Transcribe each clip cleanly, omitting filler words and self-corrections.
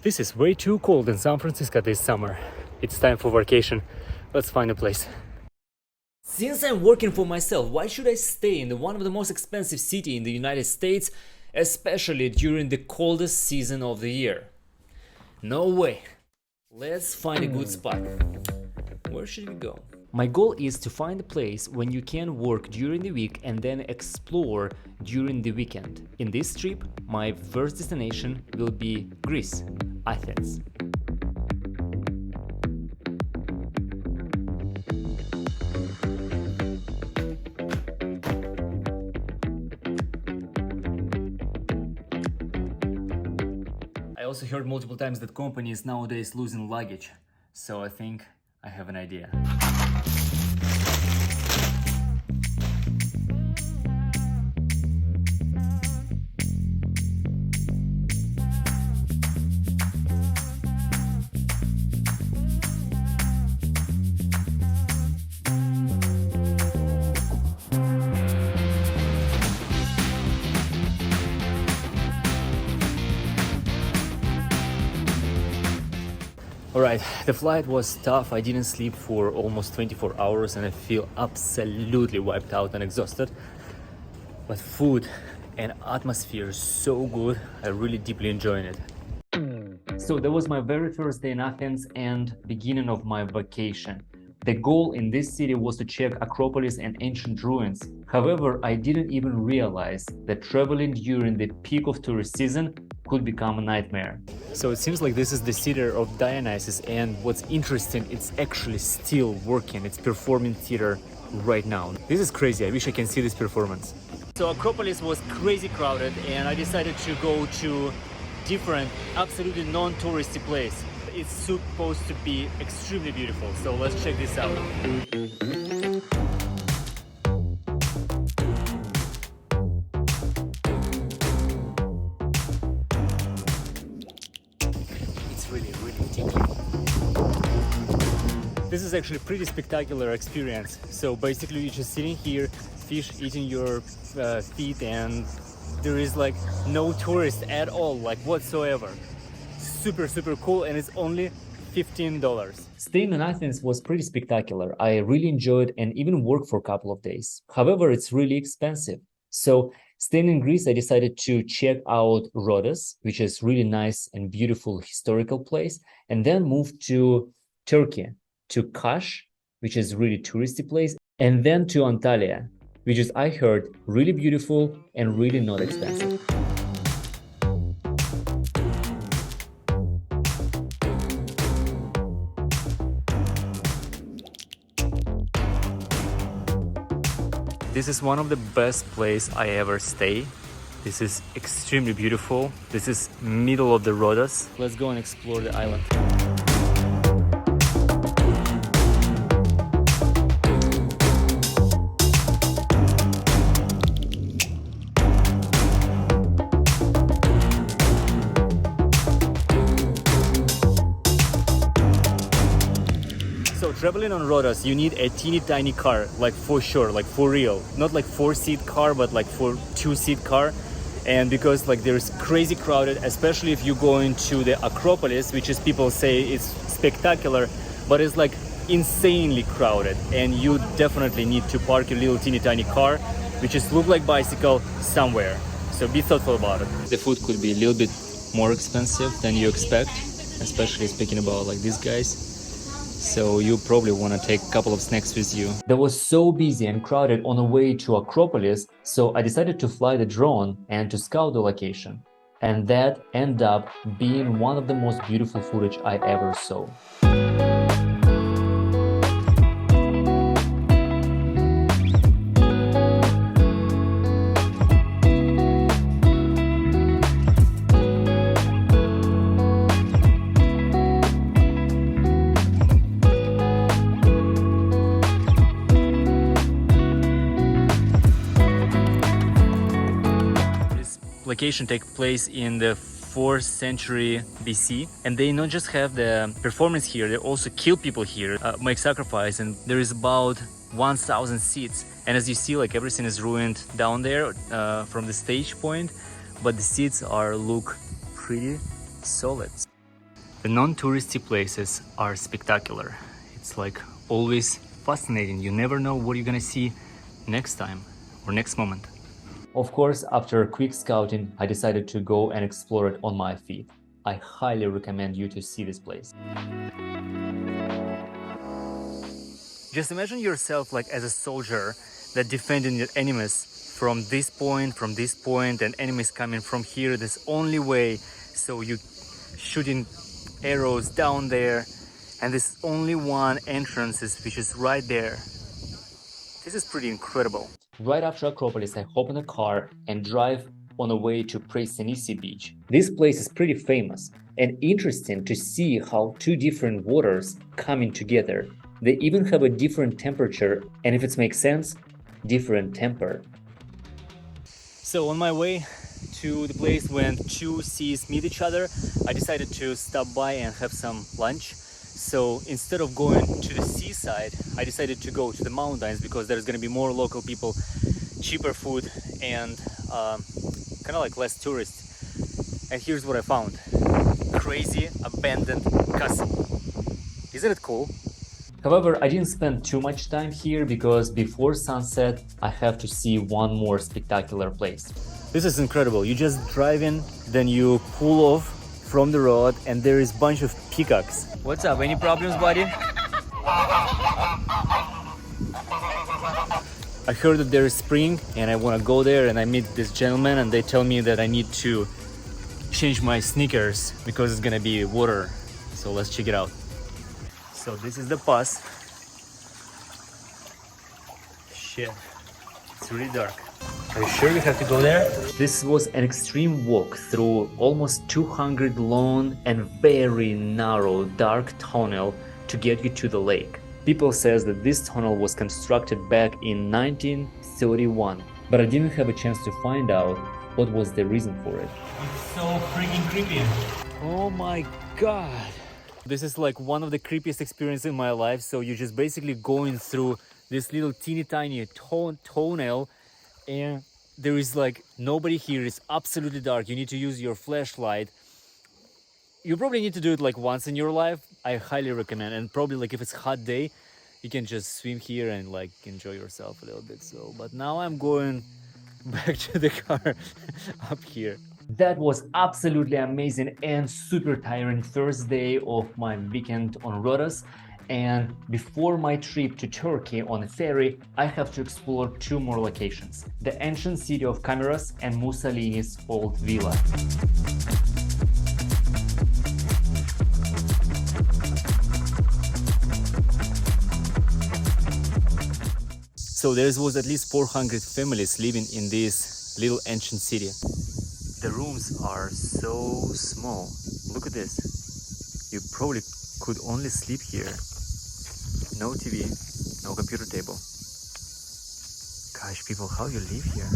This is way too cold in San Francisco this summer. It's time for vacation. Let's find a place. Since I'm working for myself, why should I stay in one of the most expensive cities in the United States, especially during the coldest season of the year? No way. Let's find a good spot. Where should we go? My goal is to find a place when you can work during the week and then explore during the weekend. In this trip, my first destination will be Greece, Athens. I also heard multiple times that companies nowadays losing luggage, so I think I have an idea. Alright, the flight was tough. I didn't sleep for almost 24 hours and I feel absolutely wiped out and exhausted. But food and atmosphere is so good. I really deeply enjoying it. So that was my very first day in Athens and beginning of my vacation. The goal in this city was to check Acropolis and ancient ruins. However, I didn't even realize that traveling during the peak of tourist season could become a nightmare. So it seems like this is the theater of Dionysus, and what's interesting, it's actually still working. It's performing theater right now. This is crazy. I wish I can see this performance. So Acropolis was crazy crowded and I decided to go to different, absolutely non-touristy place. It's supposed to be extremely beautiful, so let's check this out. It's really deep. This is actually a pretty spectacular experience. So basically you're just sitting here, fish eating your feet, and there is like no tourist at all, like whatsoever. Super cool, and it's only $15. Staying in Athens was pretty spectacular. I really enjoyed and even worked for a couple of days. However, it's really expensive. So staying in Greece, I decided to check out Rhodes, which is really nice and beautiful historical place, and then moved to Turkey, to Kaş, which is really touristy place, and then to Antalya, which is, I heard, really beautiful and really not expensive. This is one of the best places I ever stay. This is extremely beautiful. This is middle of the Rhodes. Let's go and explore the island. So traveling on Rhodes, you need a teeny tiny car, like for sure, like for real. Not like 4-seat car, but like for 2-seat car. And because like there's crazy crowded, especially if you go into the Acropolis, which is, people say it's spectacular, but it's like insanely crowded. And you definitely need to park your little teeny tiny car, which is look like bicycle somewhere. So be thoughtful about it. The food could be a little bit more expensive than you expect, especially speaking about like these guys. So you probably want to take a couple of snacks with you. That was so busy and crowded on the way to Acropolis, so I decided to fly the drone and to scout the location. And that ended up being one of the most beautiful footage I ever saw. Location take place in the 4th century BC, and they not just have the performance here, they also kill people here, make sacrifice, and there is about 1,000 seats. And as you see, like everything is ruined down there from the stage point, but the seats look pretty solid. The non-touristy places are spectacular. It's like always fascinating. You never know what you're gonna see next time or next moment. Of course, after a quick scouting, I decided to go and explore it on my feet. I highly recommend you to see this place. Just imagine yourself like as a soldier that defending your enemies from this point, and enemies coming from here. This only way, so you shooting arrows down there, and there's only one entrance which is right there. This is pretty incredible. Right after Acropolis, I hop in a car and drive on the way to Presenisi beach. This place is pretty famous and interesting to see how two different waters coming together. They even have a different temperature, and if it makes sense, different temper. So on my way to the place when two seas meet each other, I decided to stop by and have some lunch. So instead of going to the seaside, I decided to go to the mountains because there's going to be more local people, cheaper food, and kind of like less tourists. And here's what I found: crazy abandoned castle. Isn't it cool? However, I didn't spend too much time here because before sunset, I have to see one more spectacular place. This is incredible. You just drive in, then you pull off from the road, and there is a bunch of peacocks. What's up? Any problems, buddy? I heard that there is spring, and I want to go there, and I meet this gentleman, and they tell me that I need to change my sneakers because it's gonna be water. So let's check it out. So this is the pass. Shit, it's really dark. Are you sure we have to go there? This was an extreme walk through almost 200 long and very narrow dark tunnel to get you to the lake. People says that this tunnel was constructed back in 1931, but I didn't have a chance to find out what was the reason for it. It's so freaking creepy. Oh my god. This is like one of the creepiest experiences in my life. So you're just basically going through this little teeny tiny tunnel, and there is like nobody here. It's absolutely dark. You need to use your flashlight. You probably need to do it like once in your life. I highly recommend. And probably like if it's a hot day, you can just swim here and like enjoy yourself a little bit. So, but now I'm going back to the car up here. That was absolutely amazing and super tiring first day of my weekend on Rhodos. And before my trip to Turkey on a ferry, I have to explore two more locations: the ancient city of Cameras and Mussolini's old villa. So there was at least 400 families living in this little ancient city. The rooms are so small. Look at this. You probably could only sleep here. No TV, no computer table. Gosh, people, how you live here?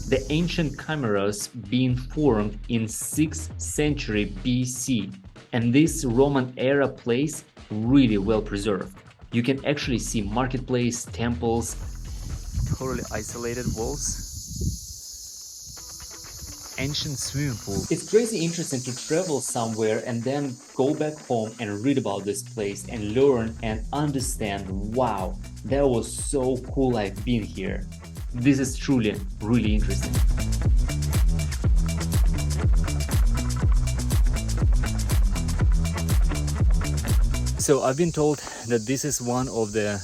The ancient cameras being formed in 6th century BC, and this Roman era place really well preserved. You can actually see marketplace, temples, totally isolated walls. Ancient swimming pool. It's crazy interesting to travel somewhere and then go back home and read about this place and learn and understand, wow, that was so cool, I've been here. This is truly really interesting. So I've been told that this is one of the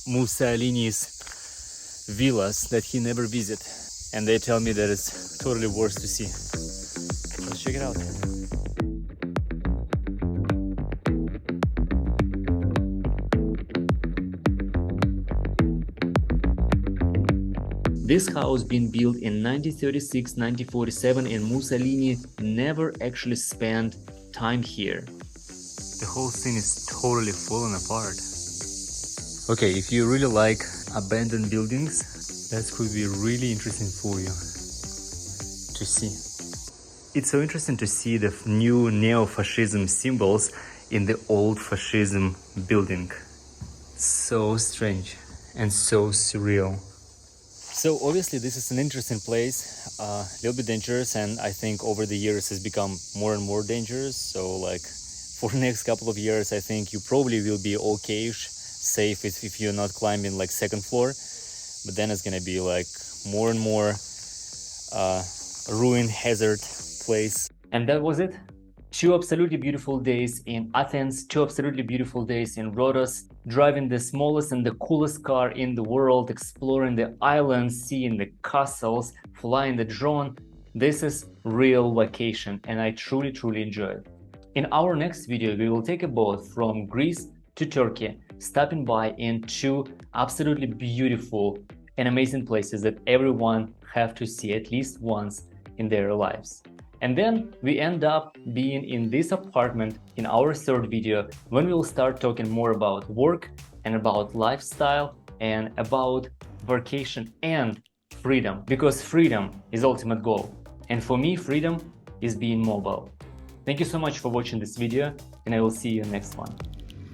Mussolini's villas that he never visited. And they tell me that it's totally worth to see. Let's check it out. This house being built in 1936-1947, and Mussolini never actually spent time here. The whole thing is totally falling apart. Okay, if you really like abandoned buildings, that could be really interesting for you to see. It's so interesting to see the new neo-fascism symbols in the old fascism building. So strange and so surreal. So obviously this is an interesting place, a little bit dangerous, and I think over the years has become more and more dangerous. So like for next couple of years, I think you probably will be okay-ish, safe if you're not climbing like second floor. But then it's gonna be like more and more ruin hazard place. And that was it. 2 absolutely beautiful days in Athens, 2 absolutely beautiful days in Rhodos, driving the smallest and the coolest car in the world, exploring the islands, seeing the castles, flying the drone. This is real vacation and I truly, truly enjoy it. In our next video, we will take a boat from Greece to Turkey, stopping by in 2 absolutely beautiful and amazing places that everyone have to see at least once in their lives. And then we end up being in this apartment in our third video, when we will start talking more about work and about lifestyle and about vacation and freedom, because freedom is ultimate goal. And for me, freedom is being mobile. Thank you so much for watching this video, and I will see you in the next one.